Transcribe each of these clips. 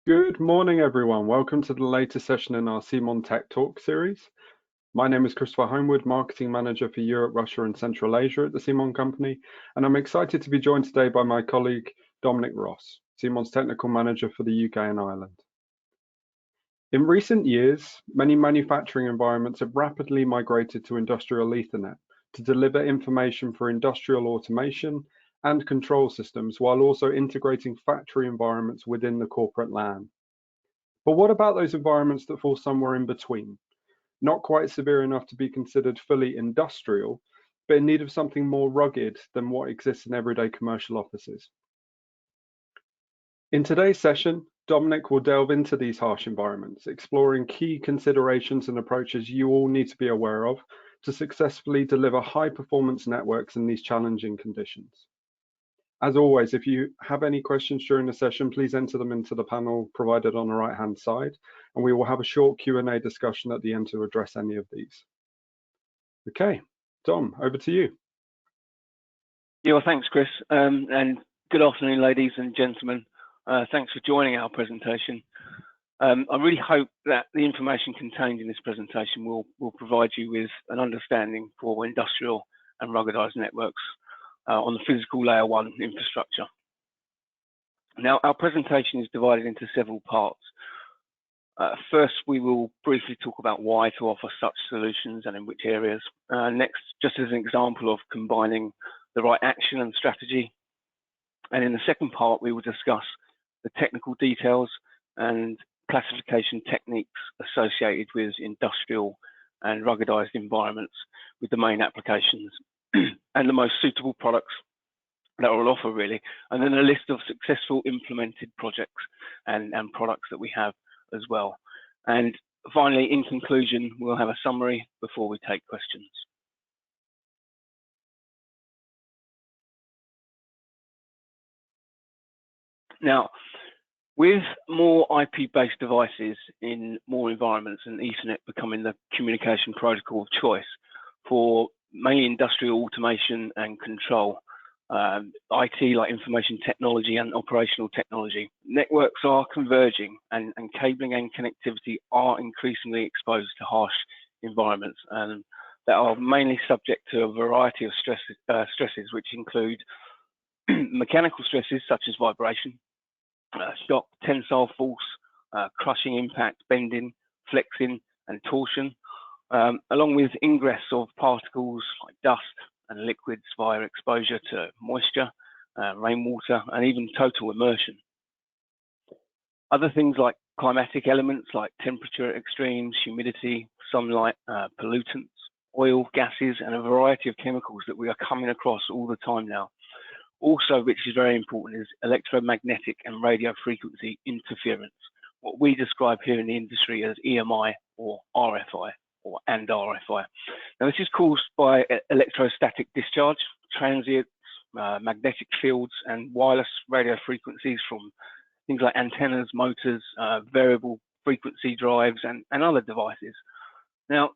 Good morning, everyone. Welcome to the latest session in our Siemon TechTalk series. My name is Christopher Homewood, Marketing Manager for Europe, Russia, and Central Asia at the Siemon Company, and I'm excited to be joined today by my colleague, Dominic Ross, Siemon's Technical Manager for the UK and Ireland. In recent years, many manufacturing environments have rapidly migrated to industrial Ethernet to deliver information for industrial automation and control systems, while also integrating factory environments within the corporate LAN. But what about those environments that fall somewhere in between? Not quite severe enough to be considered fully industrial, but in need of something more rugged than what exists in everyday commercial offices. In today's session, Dominic will delve into these harsh environments, exploring key considerations and approaches you all need to be aware of to successfully deliver high-performance networks in these challenging conditions. As always, if you have any questions during the session, please enter them into the panel provided on the right-hand side, and we will have a short Q&A discussion at the end to address any of these. Okay, Dom, over to you. Yeah, well, thanks, Chris, and good afternoon, ladies and gentlemen. Thanks for joining our presentation. I really hope that the information contained in this presentation will provide you with an understanding for industrial and ruggedized networks on the physical layer 1 infrastructure. Now, our presentation is divided into several parts. First, we will briefly talk about why to offer such solutions and in which areas. Next, just as an example of combining the right action and strategy. And in the second part, we will discuss the technical details and classification techniques associated with industrial and ruggedized environments with the main applications and the most suitable products that will offer, really, and then a list of successful implemented projects and products that we have as well. And finally, in conclusion, we'll have a summary before we take questions. Now, with more IP-based devices in more environments and Ethernet becoming the communication protocol of choice for mainly industrial automation and control, IT like information technology and operational technology, networks are converging and cabling and connectivity are increasingly exposed to harsh environments and that are mainly subject to a variety of stresses which include mechanical stresses such as vibration, shock, tensile force, crushing impact, bending, flexing and torsion, along with ingress of particles like dust and liquids via exposure to moisture, rainwater, and even total immersion. Other things like climatic elements like temperature extremes, humidity, sunlight, pollutants, oil, gases, and a variety of chemicals that we are coming across all the time now. Also, which is very important, is electromagnetic and radio frequency interference, what we describe here in the industry as EMI or RFI. And RFI. Now, this is caused by electrostatic discharge, transients, magnetic fields, and wireless radio frequencies from things like antennas, motors, variable frequency drives, and other devices. Now,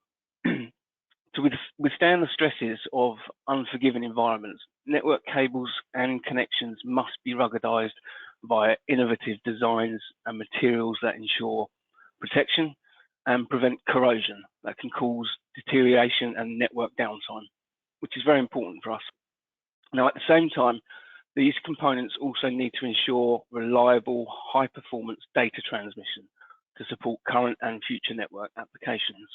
to withstand the stresses of unforgiving environments, network cables and connections must be ruggedized via innovative designs and materials that ensure protection and prevent corrosion that can cause deterioration and network downtime, which is very important for us. Now, at the same time, these components also need to ensure reliable, high-performance data transmission to support current and future network applications.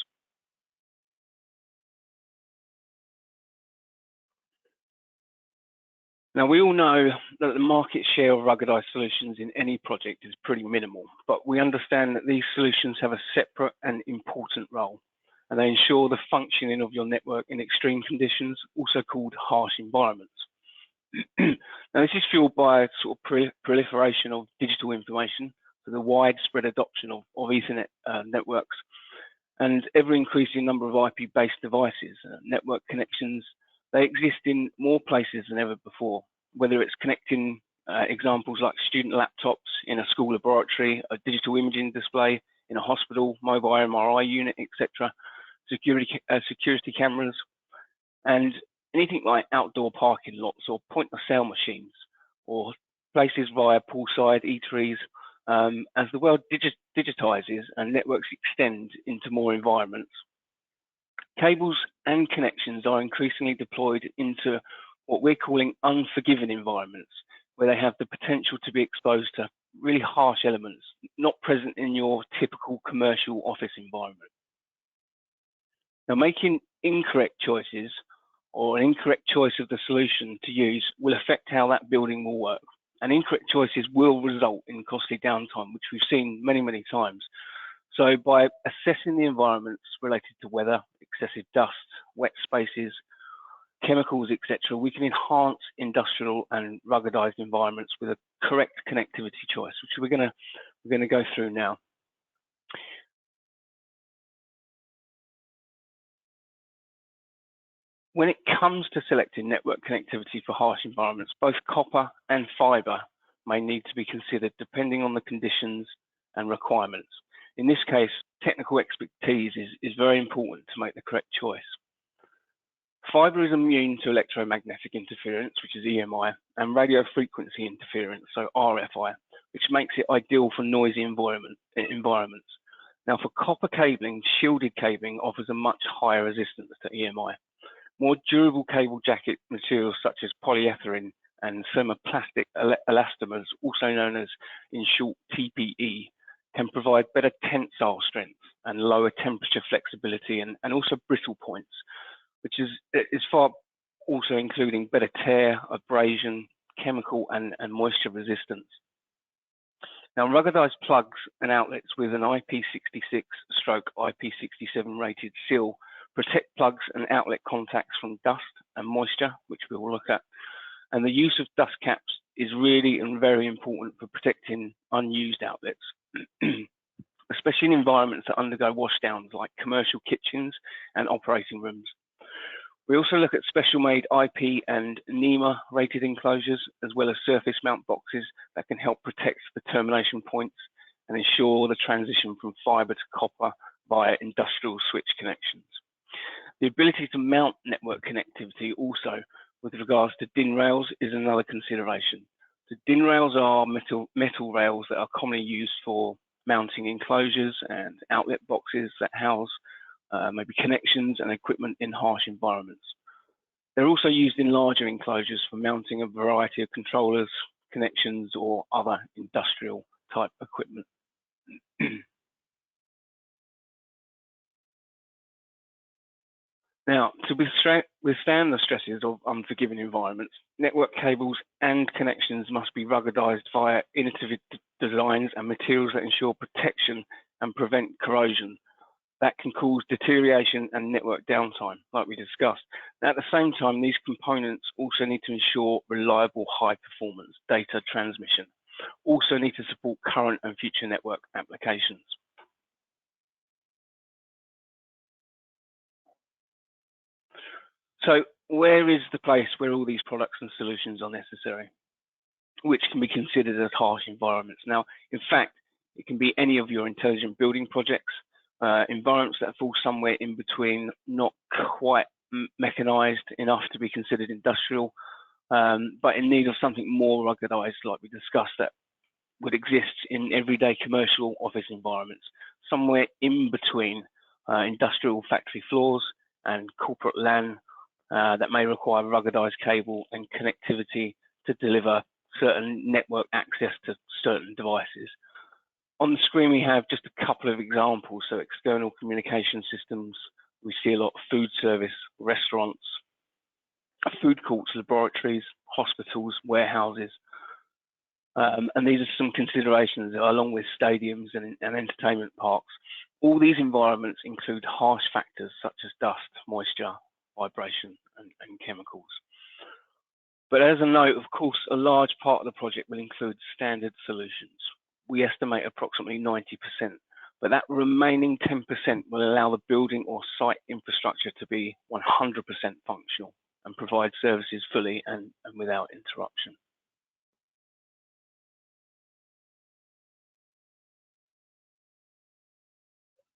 Now, we all know that the market share of ruggedized solutions in any project is pretty minimal, but we understand that these solutions have a separate and important role, and they ensure the functioning of your network in extreme conditions, also called harsh environments. Now, this is fueled by a sort of proliferation of digital information, so the widespread adoption of Ethernet networks, and ever-increasing number of IP-based devices, network connections. They exist in more places than ever before, whether it's connecting examples like student laptops in a school laboratory, a digital imaging display in a hospital, mobile MRI unit, etc., security cameras, and anything like outdoor parking lots or point-of-sale machines, or places via poolside eateries, As the world digitizes and networks extend into more environments, cables and connections are increasingly deployed into what we're calling unforgiving environments, where they have the potential to be exposed to really harsh elements not present in your typical commercial office environment. Now, making incorrect choices or an incorrect choice of the solution to use will affect how that building will work. And incorrect choices will result in costly downtime, which we've seen many, many times. So by assessing the environments related to weather, excessive dust, wet spaces, chemicals, etc., we can enhance industrial and ruggedized environments with a correct connectivity choice, which we're going to go through now. When it comes to selecting network connectivity for harsh environments, both copper and fiber may need to be considered depending on the conditions and requirements. In this case, technical expertise is very important to make the correct choice. Fiber is immune to electromagnetic interference, which is EMI, and radio frequency interference, so RFI, which makes it ideal for noisy environments. Now, for copper cabling, shielded cabling offers a much higher resistance to EMI. More durable cable jacket materials such as polyethylene and thermoplastic elastomers, also known as, in short, TPE, can provide better tensile strength and lower temperature flexibility and also brittle points, which is far also including better tear, abrasion, chemical and moisture resistance. Now, ruggedized plugs and outlets with an IP66/IP67 rated seal protect plugs and outlet contacts from dust and moisture, which we will look at. And the use of dust caps is really and very important for protecting unused outlets, especially in environments that undergo washdowns like commercial kitchens and operating rooms. We also look at special made IP and NEMA rated enclosures, as well as surface mount boxes that can help protect the termination points and ensure the transition from fiber to copper via industrial switch connections. The ability to mount network connectivity also with regards to DIN rails is another consideration. So DIN rails are metal rails that are commonly used for mounting enclosures and outlet boxes that house maybe connections and equipment in harsh environments. They're also used in larger enclosures for mounting a variety of controllers, connections, or other industrial type equipment. Now, to withstand the stresses of unforgiving environments, network cables and connections must be ruggedized via innovative designs and materials that ensure protection and prevent corrosion that can cause deterioration and network downtime, like we discussed. Now, at the same time, these components also need to ensure reliable high performance data transmission, also need to support current and future network applications. So where is the place where all these products and solutions are necessary, which can be considered as harsh environments? Now, in fact, it can be any of your intelligent building projects, environments that fall somewhere in between, not quite mechanized enough to be considered industrial, but in need of something more ruggedized, like we discussed, that would exist in everyday commercial office environments, somewhere in between industrial factory floors and corporate LAN that may require ruggedized cable and connectivity to deliver certain network access to certain devices. On the screen, we have just a couple of examples. So external communication systems, we see a lot of food service, restaurants, food courts, laboratories, hospitals, warehouses. And these are some considerations along with stadiums and entertainment parks. All these environments include harsh factors such as dust, moisture, vibration, and chemicals. But as a note, of course, a large part of the project will include standard solutions. We estimate approximately 90%, but that remaining 10% will allow the building or site infrastructure to be 100% functional and provide services fully and without interruption.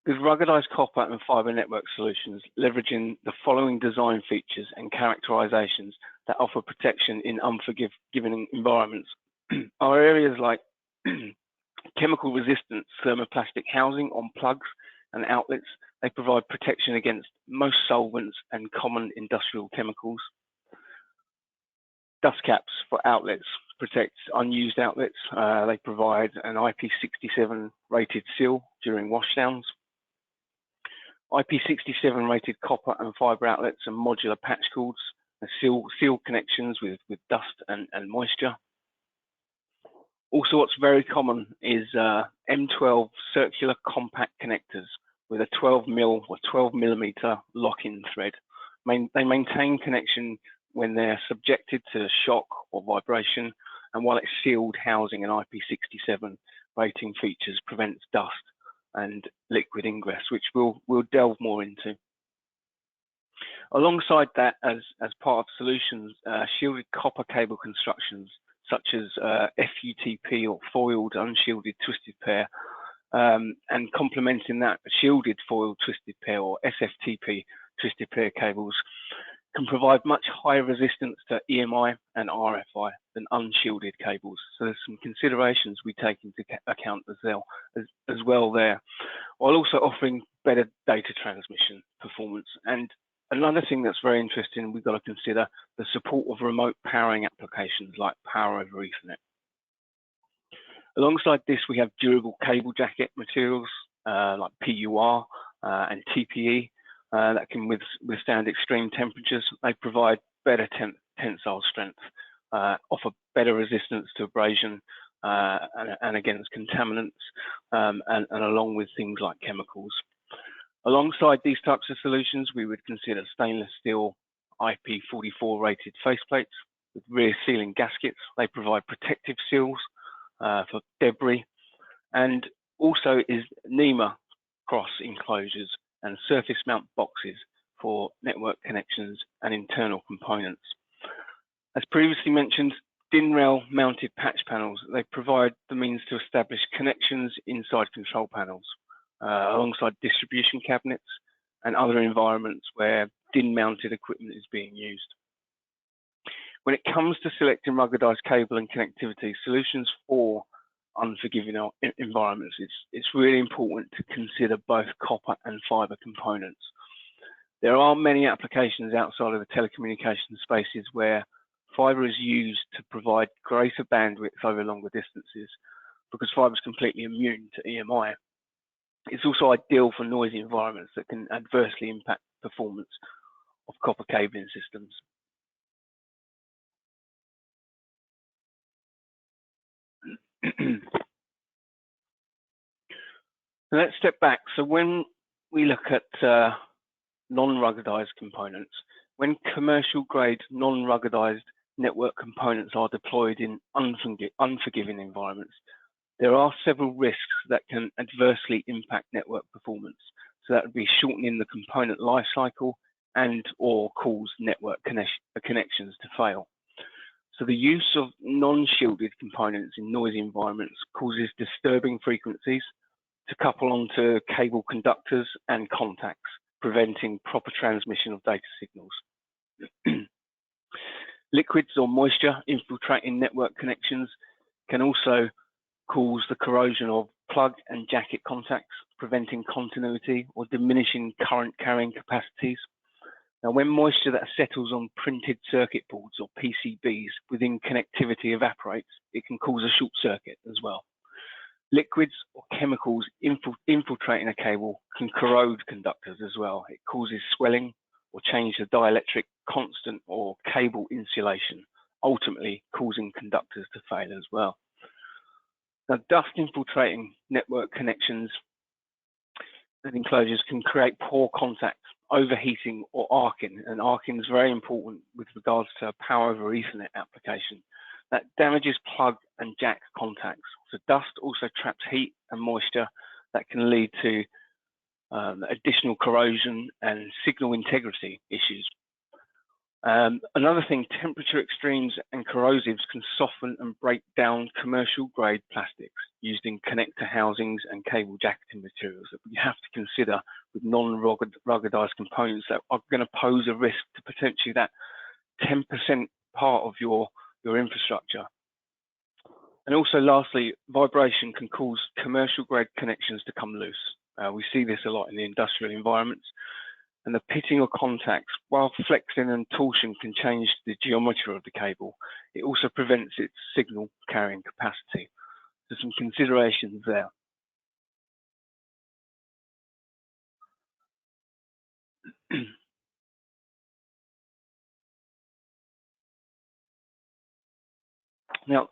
With ruggedized copper and fiber network solutions, leveraging the following design features and characterizations that offer protection in unforgiving environments are areas like Chemical resistant thermoplastic housing on plugs and outlets. They provide protection against most solvents and common industrial chemicals. Dust caps for outlets protect unused outlets. They provide an IP67 rated seal during washdowns. IP67 rated copper and fibre outlets and modular patch cords seal connections with dust and moisture. Also, what's very common is M12 circular compact connectors with a 12mm or 12mm lock-in thread. They maintain connection when they're subjected to shock or vibration, and while it's sealed, housing an IP67 rating features prevents dust and liquid ingress, which we'll delve more into. Alongside that, as part of solutions, shielded copper cable constructions such as FUTP or foiled unshielded twisted pair, and complementing that, shielded foiled twisted pair or SFTP twisted pair cables can provide much higher resistance to EMI and RFI than unshielded cables. So there's some considerations we take into account as well there, while also offering better data transmission performance. And another thing that's very interesting, we've got to consider the support of remote powering applications like power over Ethernet. Alongside this, we have durable cable jacket materials like PUR and TPE that can withstand extreme temperatures. They provide better tensile strength, offer better resistance to abrasion and against contaminants, and along with things like chemicals. Alongside these types of solutions, we would consider stainless steel IP44 rated faceplates with rear sealing gaskets. They provide protective seals for debris, and also is NEMA cross enclosures and surface mount boxes for network connections and internal components. As previously mentioned, DIN rail mounted patch panels, they provide the means to establish connections inside control panels, alongside distribution cabinets and other environments where DIN mounted equipment is being used. When it comes to selecting ruggedized cable and connectivity solutions for unforgiving environments, it's really important to consider both copper and fibre components. There are many applications outside of the telecommunications spaces where fibre is used to provide greater bandwidth over longer distances because fibre is completely immune to EMI. It's also ideal for noisy environments that can adversely impact performance of copper cabling systems. So let's step back. So when we look at non-ruggedized components, when commercial grade non-ruggedized network components are deployed in unforgiving environments, there are several risks that can adversely impact network performance. So that would be shortening the component life cycle and or cause network connections to fail. So the use of non-shielded components in noisy environments causes disturbing frequencies to couple onto cable conductors and contacts, preventing proper transmission of data signals. Liquids or moisture infiltrating network connections can also cause the corrosion of plug and jacket contacts, preventing continuity or diminishing current carrying capacities. Now, when moisture that settles on printed circuit boards or PCBs within connectivity evaporates, it can cause a short circuit as well. Liquids or chemicals infiltrating a cable can corrode conductors as well. It causes swelling or change the dielectric constant or cable insulation, ultimately causing conductors to fail as well. Now, dust infiltrating network connections and enclosures can create poor contact, overheating or arcing, and arcing is very important with regards to a power over Ethernet application. That damages plug and jack contacts. So dust also traps heat and moisture that can lead to additional corrosion and signal integrity issues. Another thing, temperature extremes and corrosives can soften and break down commercial grade plastics used in connector housings and cable jacketing materials that we have to consider with non-ruggedized components that are going to pose a risk to potentially that 10% part of your infrastructure. And also lastly, vibration can cause commercial grade connections to come loose. We see this a lot in the industrial environments, and the pitting or contacts, while flexing and torsion can change the geometry of the cable, it also prevents its signal carrying capacity. So some considerations there. Now,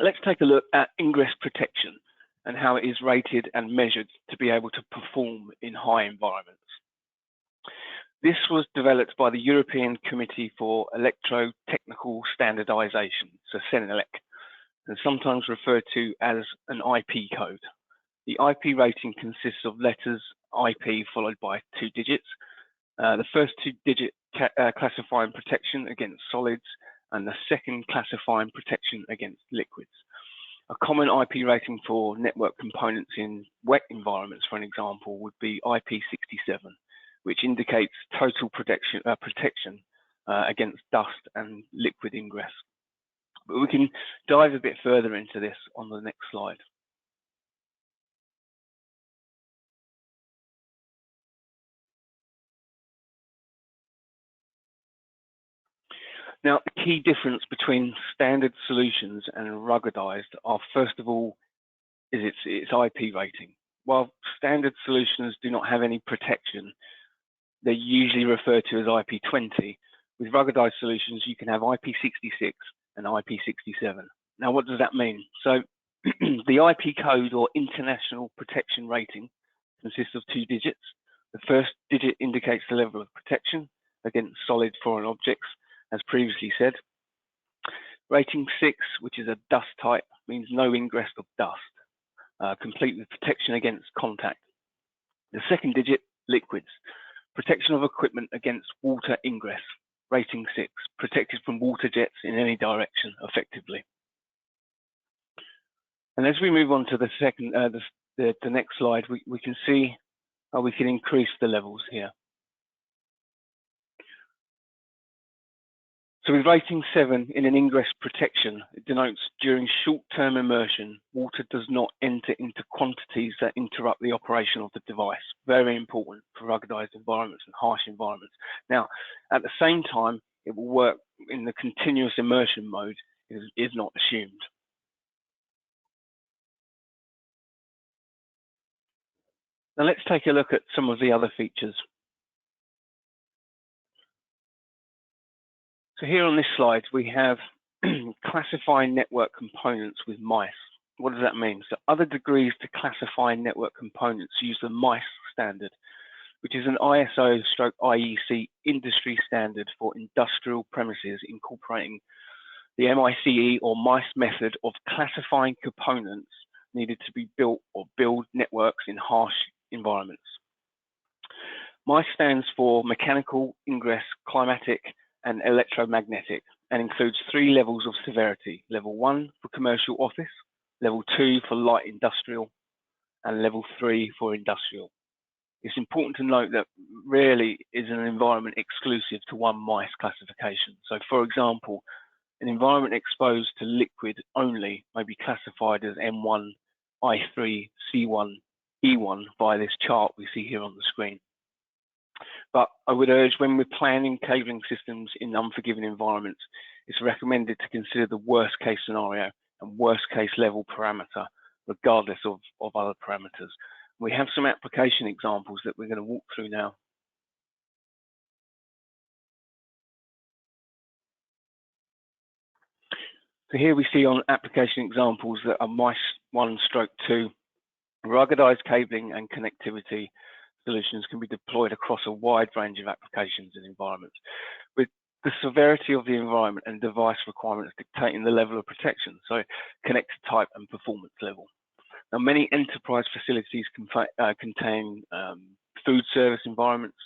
let's take a look at ingress protection and how it is rated and measured to be able to perform in high environments. This was developed by the European Committee for Electro-Technical Standardization, so CENELEC, and sometimes referred to as an IP code. The IP rating consists of letters IP followed by 2 digits. The first 2-digit classifying protection against solids, and the second classifying protection against liquids. A common IP rating for network components in wet environments, for an example, would be IP67, which indicates total protection against dust and liquid ingress. But we can dive a bit further into this on the next slide. Now, the key difference between standard solutions and ruggedized are, first of all, is its IP rating. While standard solutions do not have any protection, they're usually referred to as IP20. With ruggedized solutions, you can have IP66 and IP67. Now, what does that mean? So the IP code, or international protection rating, consists of 2 digits. The first digit indicates the level of protection against solid foreign objects, as previously said. Rating 6, which is a dust type, means no ingress of dust, complete with protection against contact. The second digit, liquids, protection of equipment against water ingress. Rating 6, protected from water jets in any direction effectively. And as we move on to the next slide, we can see how we can increase the levels here. So with rating 7 in an ingress protection, it denotes during short-term immersion, water does not enter into quantities that interrupt the operation of the device. Very important for ruggedized environments and harsh environments. Now, at the same time, it will work in the continuous immersion mode, is not assumed. Now let's take a look at some of the other features. So here on this slide, we have classifying network components with MICE. What does that mean? So other degrees to classifying network components use the MICE standard, which is an ISO/IEC industry standard for industrial premises incorporating the MICE or MICE method of classifying components needed to be built or build networks in harsh environments. MICE stands for mechanical, ingress, climatic, and electromagnetic, and includes 3 levels of severity. Level 1 for commercial office, level 2 for light industrial, and level 3 for industrial. It's important to note that rarely is an environment exclusive to one MICE classification. So for example, an environment exposed to liquid only may be classified as M1, I3, C1, E1 via this chart we see here on the screen. But I would urge, when we're planning cabling systems in unforgiving environments, it's recommended to consider the worst case scenario and worst case level parameter, regardless of other parameters. We have some application examples that we're going to walk through now. So here we see on application examples that are MICE 1/2, ruggedized cabling and connectivity solutions can be deployed across a wide range of applications and environments, with the severity of the environment and device requirements dictating the level of protection, so connector type and performance level. Now, many enterprise facilities contain food service environments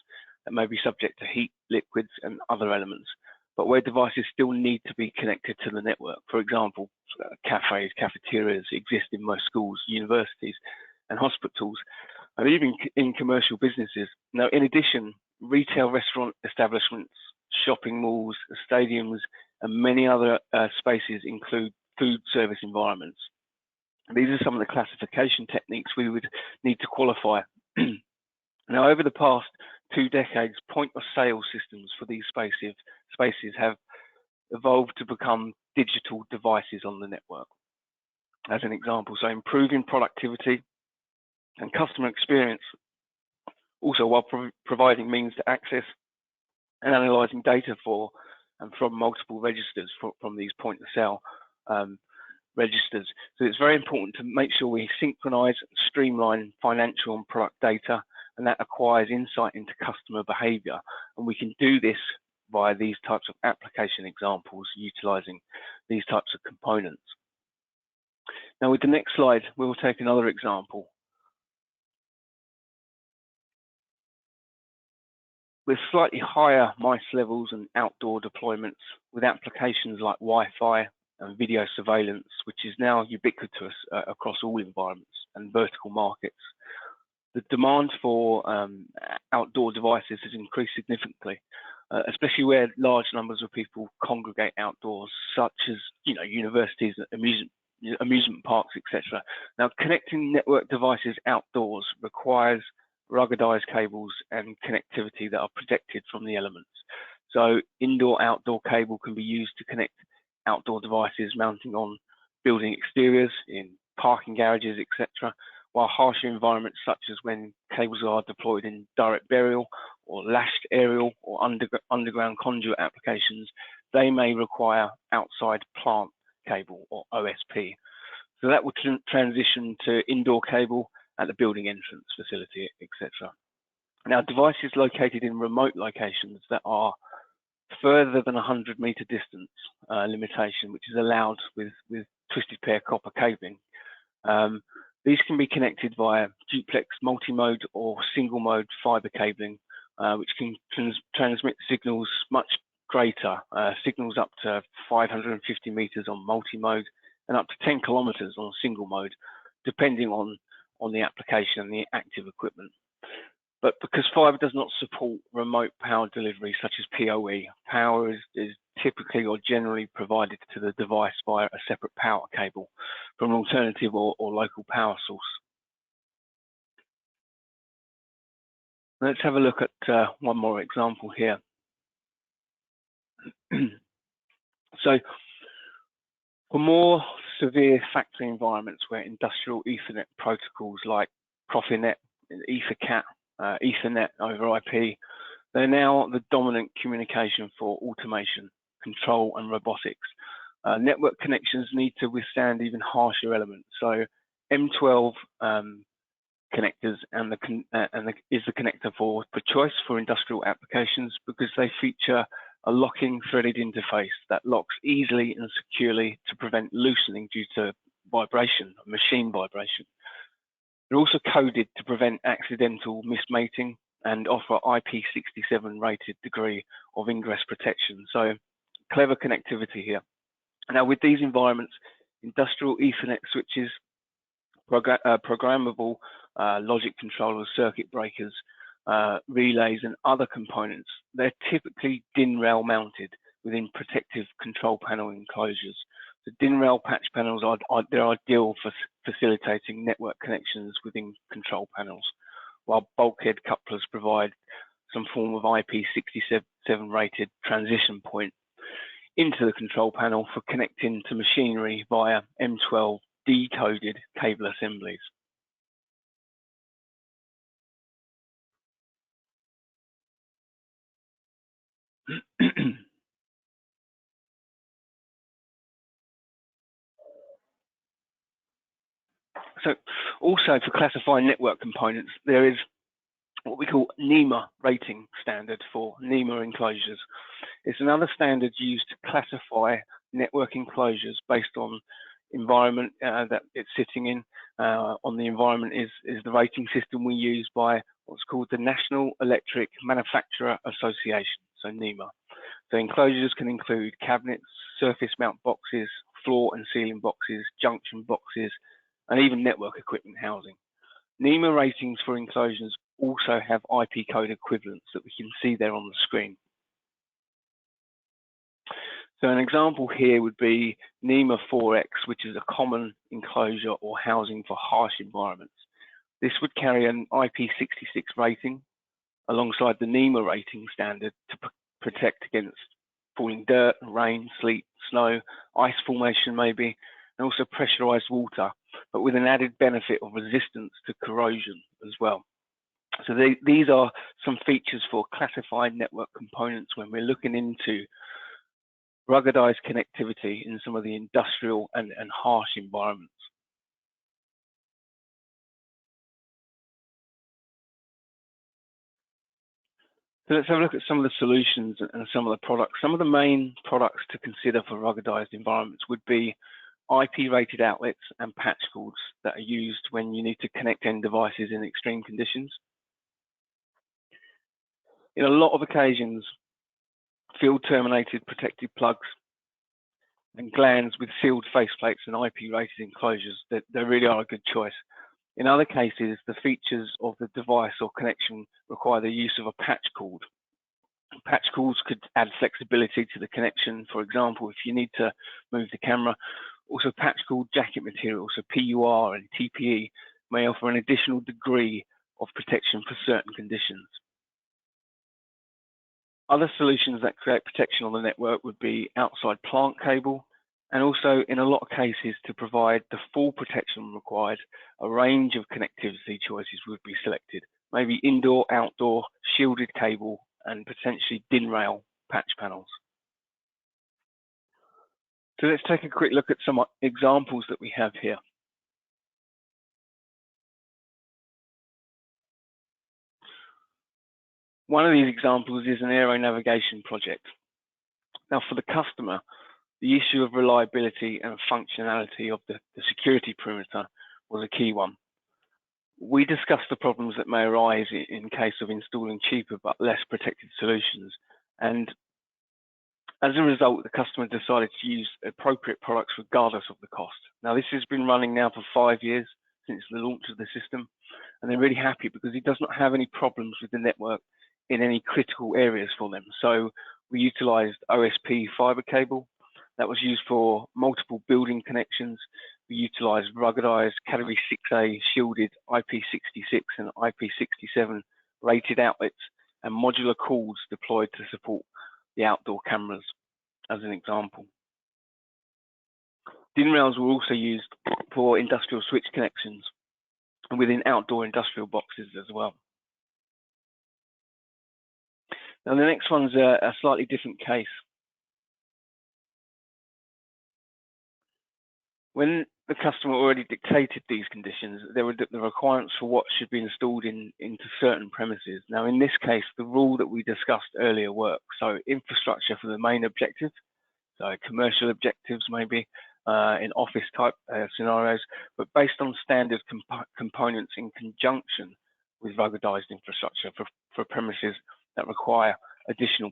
that may be subject to heat, liquids, and other elements, but where devices still need to be connected to the network. For example, cafes, cafeterias exist in most schools, universities, and hospitals, and even in commercial businesses. Now, in addition, retail restaurant establishments, shopping malls, stadiums, and many other spaces include food service environments. These are some of the classification techniques we would need to qualify. Now, over the past 2 decades, point-of-sale systems for these spaces have evolved to become digital devices on the network, as an example. So improving productivity and customer experience, also while providing means to access and analysing data for and from multiple registers from these point-of-sale registers. So it's very important to make sure we synchronize and streamline financial and product data, and that acquires insight into customer behavior. And we can do this via these types of application examples, utilizing these types of components. Now with the next slide, we'll take another example. With slightly higher mice levels and outdoor deployments, with applications like Wi-Fi and video surveillance, which is now ubiquitous across all environments and vertical markets, the demand for outdoor devices has increased significantly, especially where large numbers of people congregate outdoors, such as universities, amusement parks, etc. Now, connecting network devices outdoors requires ruggedized cables and connectivity that are protected from the elements. So indoor-outdoor cable can be used to connect outdoor devices mounting on building exteriors, in parking garages, etc. While harsher environments, such as when cables are deployed in direct burial or lashed aerial or underground conduit applications, they may require outside plant cable or OSP. So that will transition to indoor cable at the building entrance facility, etc. Now, devices located in remote locations that are further than 100-meter distance limitation, which is allowed with twisted pair copper cabling. These can be connected via duplex, multi-mode or single-mode fiber cabling, which can transmit signals much greater, signals up to 550 meters on multi-mode and up to 10 kilometers on single mode, depending on the application and the active equipment. But because fiber does not support remote power delivery, such as PoE, power is typically or generally provided to the device via a separate power cable from an alternative or local power source. Let's have a look at one more example here. So, for more severe factory environments where industrial Ethernet protocols like Profinet, EtherCAT, Ethernet over IP, they're now the dominant communication for automation, control, and robotics. Network connections need to withstand even harsher elements. So M12 connectors is the connector for choice for industrial applications because they feature a locking threaded interface that locks easily and securely to prevent loosening due to vibration, machine vibration. They're also coded to prevent accidental mismating and offer IP67 rated degree of ingress protection. So clever connectivity here. Now with these environments, industrial Ethernet switches, programmable logic controllers, circuit breakers, relays and other components, they're typically DIN rail mounted within protective control panel enclosures. The DIN rail patch panels they're ideal for facilitating network connections within control panels, while bulkhead couplers provide some form of IP67 rated transition point into the control panel for connecting to machinery via M12 decoded cable assemblies. So also for classifying network components, there is what we call NEMA rating standard for NEMA enclosures. It's another standard used to classify network enclosures based on environment that it's sitting in. On the environment is the rating system we use by what's called the National Electric Manufacturer Association, so NEMA. So enclosures can include cabinets, surface mount boxes, floor and ceiling boxes, junction boxes, and even network equipment housing. NEMA ratings for enclosures also have IP code equivalents that we can see there on the screen. So an example here would be NEMA 4X, which is a common enclosure or housing for harsh environments. This would carry an IP66 rating alongside the NEMA rating standard to protect against falling dirt, rain, sleet, snow, ice formation maybe, and also pressurized water, but with an added benefit of resistance to corrosion as well. So these are some features for classified network components when we're looking into ruggedized connectivity in some of the industrial and harsh environments. So let's have a look at some of the solutions and some of the products. Some of the main products to consider for ruggedized environments would be IP-rated outlets and patch cords that are used when you need to connect end devices in extreme conditions. In a lot of occasions, field-terminated protected plugs and glands with sealed faceplates and IP-rated enclosures, they really are a good choice. In other cases, the features of the device or connection require the use of a patch cord. Patch cords could add flexibility to the connection. For example, if you need to move the camera. Also, patch cord jacket material, so PUR and TPE, may offer an additional degree of protection for certain conditions. Other solutions that create protection on the network would be outside plant cable, and also in a lot of cases to provide the full protection required, a range of connectivity choices would be selected, maybe indoor, outdoor, shielded cable, and potentially DIN rail patch panels. So let's take a quick look at some examples that we have here. One of these examples is an aero navigation project. Now, for the customer, the issue of reliability and functionality of the security perimeter was a key one. We discussed the problems that may arise in case of installing cheaper but less protected solutions, and as a result, the customer decided to use appropriate products regardless of the cost. Now, this has been running now for 5 years since the launch of the system, and they're really happy because it does not have any problems with the network in any critical areas for them. So we utilized OSP fiber cable that was used for multiple building connections. We utilized ruggedized category 6A shielded IP66 and IP67 rated outlets and modular cords deployed to support the outdoor cameras, as an example. DIN rails were also used for industrial switch connections and within outdoor industrial boxes as well. Now, the next one's a slightly different case. When the customer already dictated these conditions, there were the requirements for what should be installed into certain premises. Now, in this case, the rule that we discussed earlier works. So infrastructure for the main objective, so commercial objectives maybe, in office type scenarios, but based on standard components in conjunction with ruggedized infrastructure for premises that require additional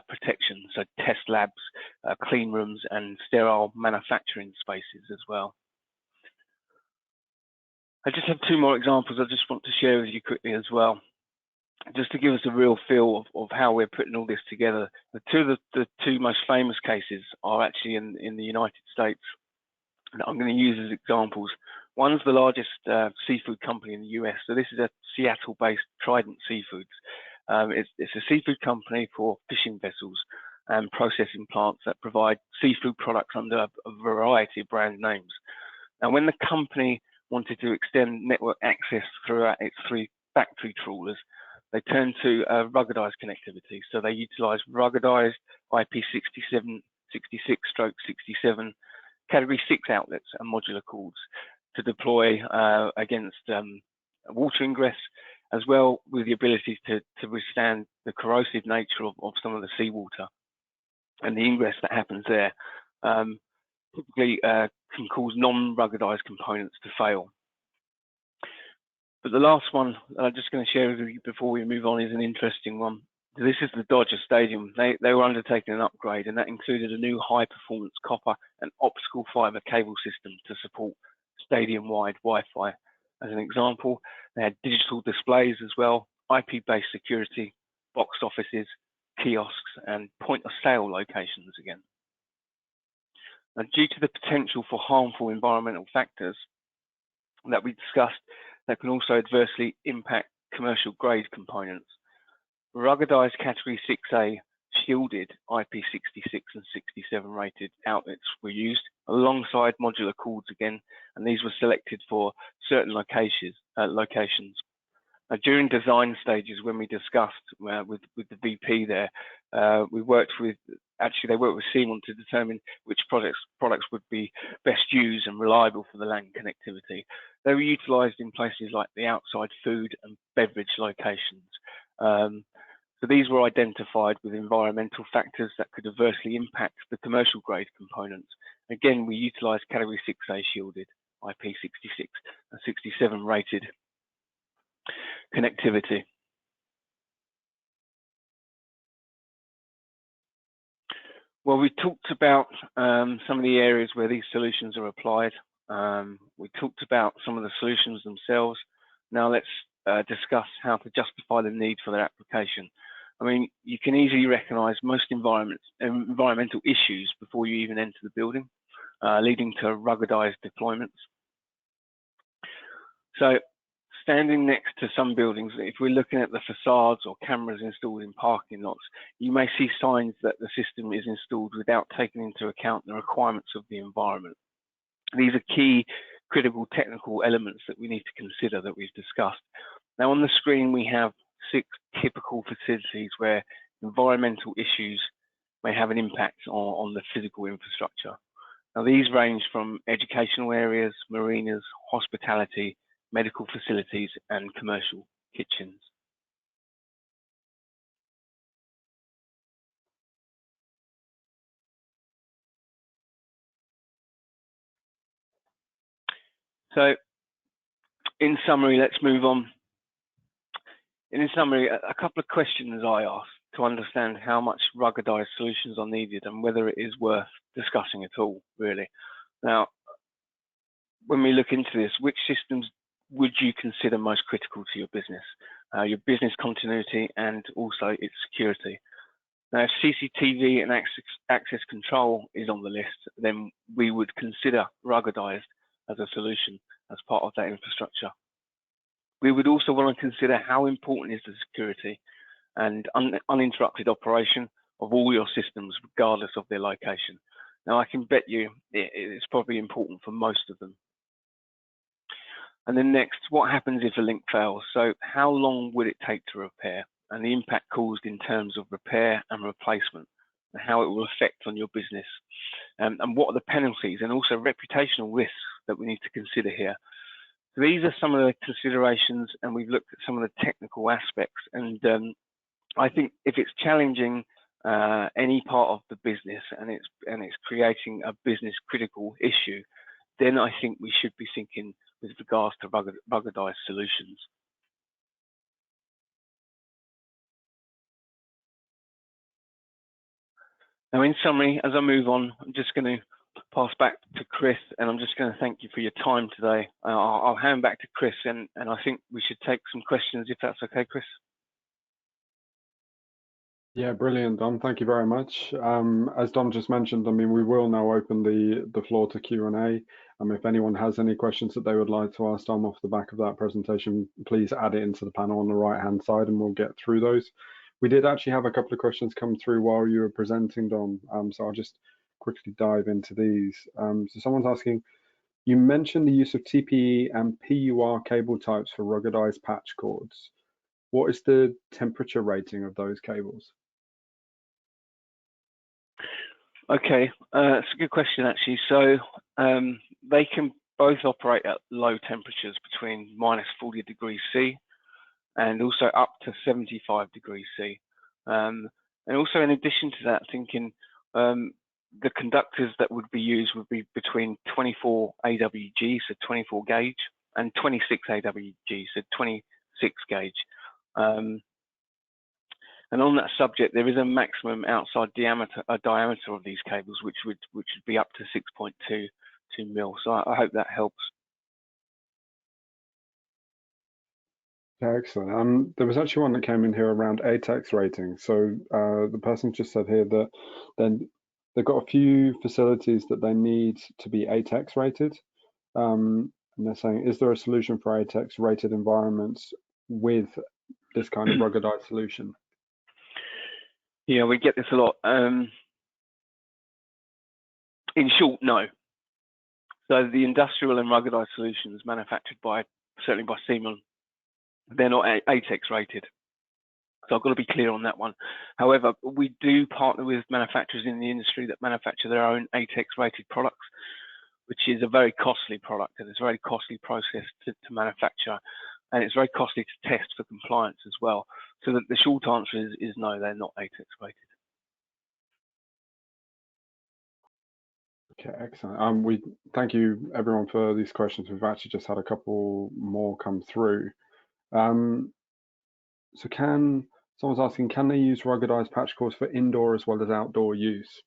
protection, so test labs, clean rooms, and sterile manufacturing spaces as well. I just have two more examples I just want to share with you quickly as well, just to give us a real feel of how we're putting all this together. The two most famous cases are actually in the United States that I'm going to use as examples. One's the largest seafood company in the US, so this is a Seattle-based Trident Seafoods. It's a seafood company for fishing vessels and processing plants that provide seafood products under a variety of brand names. Now, when the company wanted to extend network access throughout its 3 factory trawlers, they turned to ruggedized connectivity. So they utilized ruggedized IP67, 66/67, category 6 outlets and modular cords to deploy against water ingress, as well with the ability to withstand the corrosive nature of some of the seawater and the ingress that happens there. Typically can cause non-ruggedized components to fail. But the last one I'm just going to share with you before we move on is an interesting one. This is the Dodger Stadium. They were undertaking an upgrade, and that included a new high-performance copper and optical fiber cable system to support stadium-wide Wi-Fi. As an example, they had digital displays as well, IP-based security, box offices, kiosks, and point-of-sale locations again. And due to the potential for harmful environmental factors that we discussed that can also adversely impact commercial grade components, ruggedized category 6A shielded IP66 and 67 rated outlets were used alongside modular cords again, and these were selected for certain locations. During design stages, when we discussed with the VP there, they worked with Siemon to determine which products would be best used and reliable for the LAN connectivity. They were utilised in places like the outside food and beverage locations. So these were identified with environmental factors that could adversely impact the commercial grade components. Again, we utilised category 6A shielded IP66 and 67 rated connectivity. Well, we talked about some of the areas where these solutions are applied. We talked about some of the solutions themselves. Now let's discuss how to justify the need for their application. I mean, you can easily recognise most environmental issues before you even enter the building, leading to ruggedized deployments. So, standing next to some buildings, if we're looking at the facades or cameras installed in parking lots, you may see signs that the system is installed without taking into account the requirements of the environment. These are key critical technical elements that we need to consider that we've discussed. Now on the screen we have 6 typical facilities where environmental issues may have an impact on the physical infrastructure. Now these range from educational areas, marinas, hospitality, medical facilities and commercial kitchens. So in summary, let's move on. In summary, a couple of questions I asked to understand how much ruggedized solutions are needed and whether it is worth discussing at all, really. Now, when we look into this, which systems would you consider most critical to your business continuity and also its security? Now, if CCTV and access control is on the list, then we would consider ruggedized as a solution as part of that infrastructure. We would also want to consider how important is the security and uninterrupted operation of all your systems, regardless of their location. Now, I can bet you it's probably important for most of them. And then next, what happens if a link fails? So how long would it take to repair, and the impact caused in terms of repair and replacement, and how it will affect on your business, and what are the penalties and also reputational risks that we need to consider here. So these are some of the considerations, and we've looked at some of the technical aspects. And I think if it's challenging any part of the business and it's creating a business critical issue, then I think we should be thinking with regards to ruggedized solutions. Now, in summary, as I move on, I'm just going to pass back to Chris, and I'm just going to thank you for your time today. I'll hand back to Chris, and I think we should take some questions if that's okay, Chris. Yeah, brilliant, Dom. Thank you very much. As Dom just mentioned, I mean, we will now open the floor to Q&A. If anyone has any questions that they would like to ask Dom off the back of that presentation, please add it into the panel on the right-hand side, and we'll get through those. We did actually have a couple of questions come through while you were presenting, Dom, so I'll just quickly dive into these. So someone's asking, you mentioned the use of TPE and PUR cable types for ruggedized patch cords. What is the temperature rating of those cables? Okay, it's a good question actually. So they can both operate at low temperatures between -40 degrees C and also up to 75 degrees C. And also in addition to that, thinking the conductors that would be used would be between 24 AWG, so 24 gauge, and 26 AWG, so 26 gauge. And on that subject, there is a maximum outside diameter of these cables, which would be up to 6.22 mil. So I hope that helps. Yeah, excellent. There was actually one that came in here around ATEX rating. So the person just said here that then they've got a few facilities that they need to be ATEX rated. And they're saying, is there a solution for ATEX rated environments with this kind of ruggedized solution? Yeah, we get this a lot. In short, no. So the industrial and ruggedized solutions manufactured certainly by Siemon, they're not ATEX rated. So I've got to be clear on that one. However, we do partner with manufacturers in the industry that manufacture their own ATEX rated products, which is a very costly product, and it's a very costly process to manufacture, and it's very costly to test for compliance as well. So the short answer is no, they're not ATEX rated. Okay, excellent. We thank you everyone for these questions. We've actually just had a couple more come through. So someone's asking, can they use ruggedized patch cores for indoor as well as outdoor use?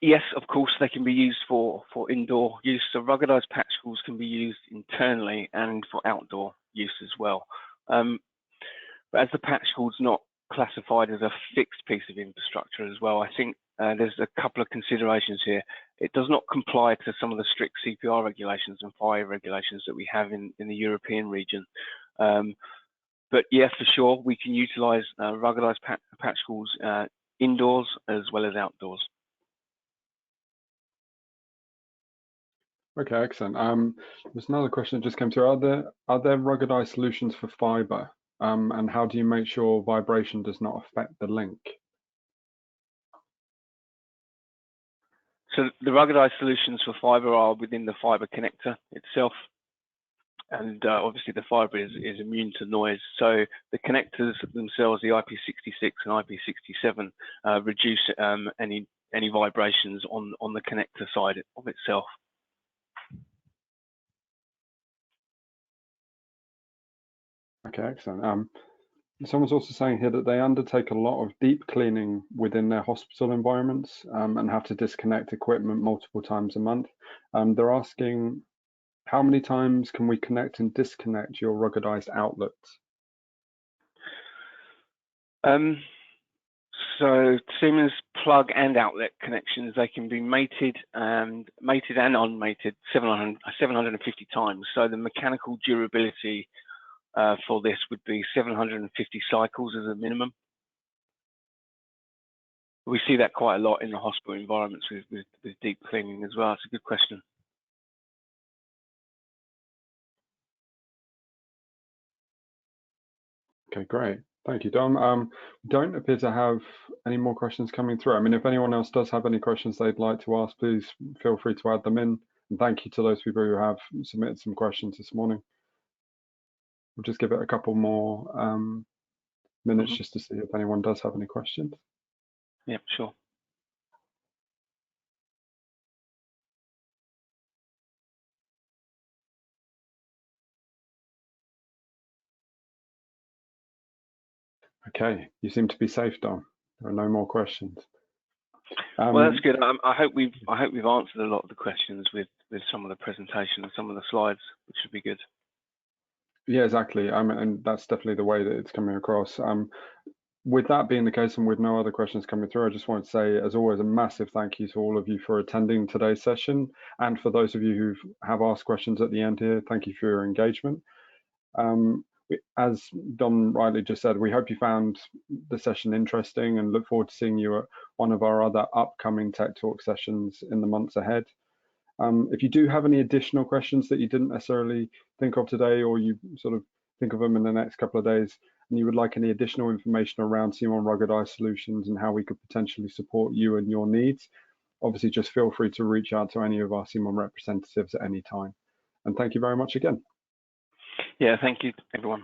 Yes, of course, they can be used for indoor use. So ruggedized patch cores can be used internally and for outdoor use as well. But as the patch core's not classified as a fixed piece of infrastructure as well, I think there's a couple of considerations here. It does not comply to some of the strict CPR regulations and fire regulations that we have in the European region. But yeah, for sure, we can utilize ruggedized patch cores indoors as well as outdoors. Okay, excellent. There's another question that just came through. Are there ruggedized solutions for fiber? And how do you make sure vibration does not affect the link? So the ruggedized solutions for fiber are within the fiber connector itself. And obviously the fiber is immune to noise. So the connectors themselves, the IP66 and IP67, reduce any vibrations on the connector side of itself. Okay, excellent. Someone's also saying here that they undertake a lot of deep cleaning within their hospital environments and have to disconnect equipment multiple times a month. They're asking, how many times can we connect and disconnect your ruggedized outlets? So Siemens plug and outlet connections, they can be mated and unmated 750 times. So the mechanical durability for this would be 750 cycles as a minimum. We see that quite a lot in the hospital environments with deep cleaning as well. It's a good question. Okay, great. Thank you, Dom. We don't appear to have any more questions coming through. I mean, if anyone else does have any questions they'd like to ask, please feel free to add them in. And thank you to those people who have submitted some questions this morning. We'll just give it a couple more minutes just to see if anyone does have any questions. Yeah, sure. Okay, you seem to be safe, Dom. There are no more questions. Well, that's good. I hope we've answered a lot of the questions with some of the presentation and some of the slides, which would be good. Yeah, exactly. And that's definitely the way that it's coming across. With that being the case and with no other questions coming through, I just want to say, as always, a massive thank you to all of you for attending today's session. And for those of you who have asked questions at the end here, thank you for your engagement. As Don rightly just said, we hope you found the session interesting and look forward to seeing you at one of our other upcoming Tech Talk sessions in the months ahead. If you do have any additional questions that you didn't necessarily think of today, or you sort of think of them in the next couple of days, and you would like any additional information around Siemon Ruggedized Solutions and how we could potentially support you and your needs, obviously just feel free to reach out to any of our Siemon representatives at any time. And thank you very much again. Yeah, thank you, everyone.